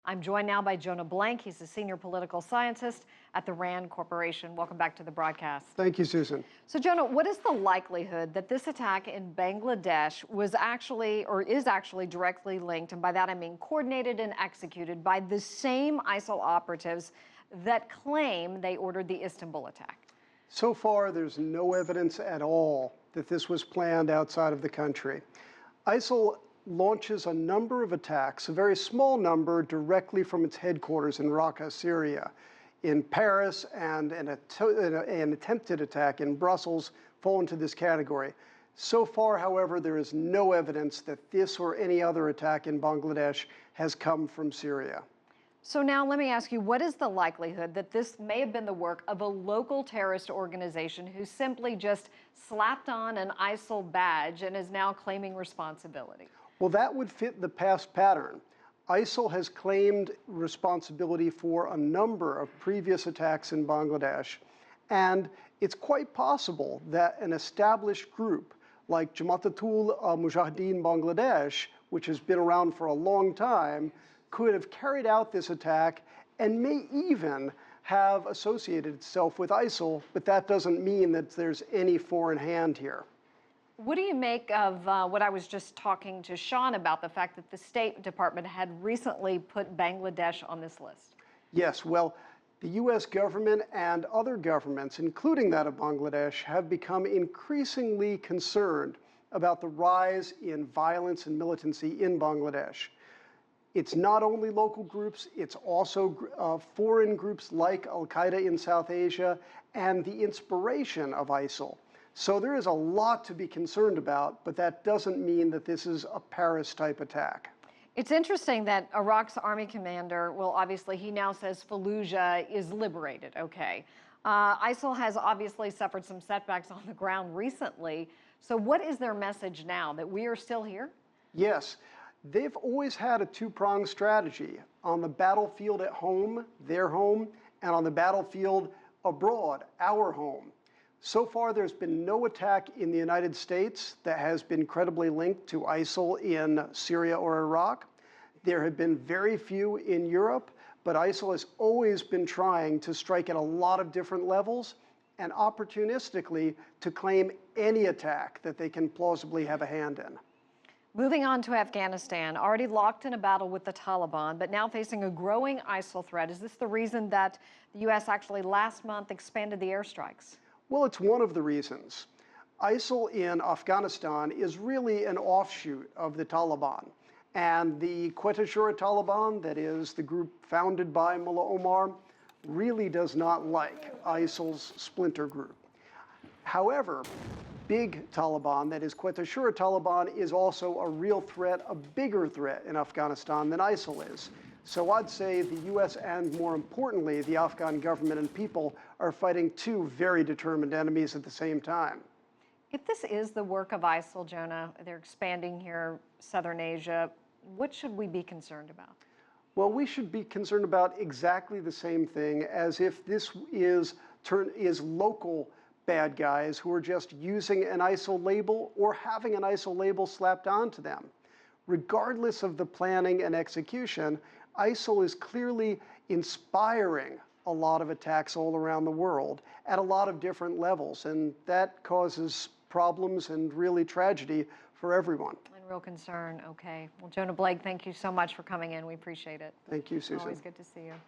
I'm joined now by Jonah Blank. He's a senior political scientist at the RAND Corporation. Welcome back to the broadcast. Thank you, Susan. So, Jonah, what is the likelihood that this attack in Bangladesh was actually, or is actually directly linked, and by that I mean coordinated and executed by the same ISIL operatives that claim they ordered the Istanbul attack? So far, there's no evidence at all that this was planned outside of the country. ISIL launches a number of attacks, a very small number directly from its headquarters in Raqqa, Syria. In Paris, and an attempted attack in Brussels fall into this category. So far, however, there is no evidence that this or any other attack in Bangladesh has come from Syria. So now let me ask you, what is the likelihood that this may have been the work of a local terrorist organization who simply just slapped on an ISIL badge and is now claiming responsibility? Well, that would fit the past pattern. ISIL has claimed responsibility for a number of previous attacks in Bangladesh, and it's quite possible that an established group like Jamaatul Mujahideen Bangladesh, which has been around for a long time, could have carried out this attack and may even have associated itself with ISIL, but that doesn't mean that there's any foreign hand here. What do you make of what I was just talking to Sean about, the fact that the State Department had recently put Bangladesh on this list? Yes, well, the U.S. government and other governments, including that of Bangladesh, have become increasingly concerned about the rise in violence and militancy in Bangladesh. It's not only local groups, it's also foreign groups like Al-Qaeda in South Asia and the inspiration of ISIL. So there is a lot to be concerned about, but that doesn't mean that this is a Paris-type attack. It's interesting that Iraq's army commander, well, obviously, he now says Fallujah is liberated, okay. ISIL has obviously suffered some setbacks on the ground recently. So what is their message now, that we are still here? Yes, they've always had a two-pronged strategy. On the battlefield at home, their home, and on the battlefield abroad, our home. So far, there's been no attack in the United States that has been credibly linked to ISIL in Syria or Iraq. There have been very few in Europe, but ISIL has always been trying to strike at a lot of different levels and opportunistically to claim any attack that they can plausibly have a hand in. Moving on to Afghanistan, already locked in a battle with the Taliban, but now facing a growing ISIL threat. Is this the reason that the U.S. actually last month expanded the airstrikes? Well, it's one of the reasons. ISIL in Afghanistan is really an offshoot of the Taliban. And the Quetta Shura Taliban, that is the group founded by Mullah Omar, really does not like ISIL's splinter group. However, big Taliban, that is Quetta Shura Taliban, is also a real threat, a bigger threat in Afghanistan than ISIL is. So I'd say the U.S. and, more importantly, the Afghan government and people are fighting two very determined enemies at the same time. If this is the work of ISIL, Jonah, they're expanding here, Southern Asia, what should we be concerned about? Well, we should be concerned about exactly the same thing, as if this is local bad guys who are just using an ISIL label or having an ISIL label slapped onto them. Regardless of the planning and execution, ISIL is clearly inspiring a lot of attacks all around the world at a lot of different levels, and that causes problems and really tragedy for everyone. And real concern, okay. Well, Jonah Blank, thank you so much for coming in. We appreciate it. Thank you, Susan. Always good to see you.